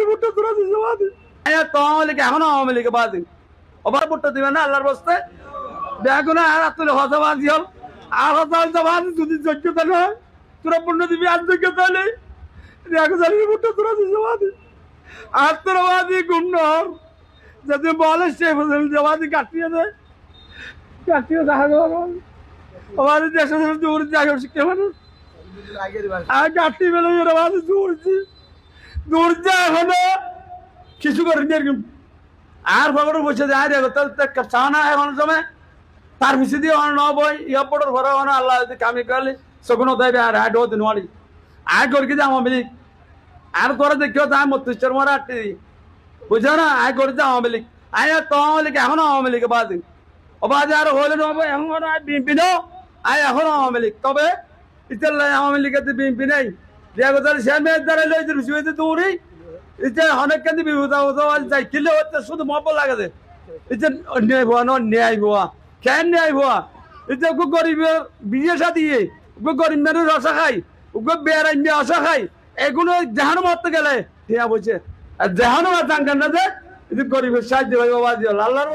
ভুট্টা তোরা দিছে বাদে তো আওয়ামী লীগ এখনো আওয়ামী লীগে বাদে ওবার ভুট্টা দিবে না আল্লাহর বস্তে দেখো না আর তুলে হতাবাজি হল আর হতাবাজি যদি যোগ্যতা নয় তোরা পূর্ণ দিবি আর যোগ্যতা নেই দেখো জানি ভুট্টা তোরা দিছে বাদে আর তোরা বাদি গুন্ডর যদি বলে সে জবাদি কাটিয়ে দেয় কাটিয়ে দেখা যাবে আমাদের দেশের দূর যায় শিক্ষা মানুষ আর কাটি বেলে বাদি দৌড়ছি দৌড় যায় এখনো কিছু করেনি এরকম আর খবর বসে যায় দেখো তাহলে চা না এখন সময় তার পিছিয়ে দিয়ে অন বই ইয়ারপোর্টের ঘরে অনা আল্লাহ যদি কামি করলে সগুনো দেবে আর হাইড হতে নোয়ারি আয় করে কি আওয়ামী লীগ আর করে দেখিও তাই মস্তিষ্কের মরা আটটি বুঝছো না আয় করে আওয়ামী লীগ আয় তো আওয়ামী লীগ এখনো আওয়ামী লীগে বাদে ও বাদে আর হইলে নবে এখন বিএনপি নো আয় এখনো আওয়ামী লীগ তবে ইতাল আওয়ামী লীগের বিএনপি নেই দেখো তাহলে সে মেয়ের দ্বারা লইতে রুসি দৌড়ি ইতে অনেক কেন্দ্রে বিভূত যাই কিলে হচ্ছে শুধু মহব্বত লাগে ইতে ন্যায় ভুয়া ন্যায় ভুয়া কেন ন্যায় ভুয়া ইতে গরিবের বিয়ে সাদিয়ে গরিব মেয়ের রসা খাই বেড়াই মেয়ে রসা খাই এগুলো জাহানো মারতে গেলে ঠিক বলছে আর জাহানো আর জানকান না যে গরিবের সাহায্য হয় বাবা দিয়ে আল্লাহর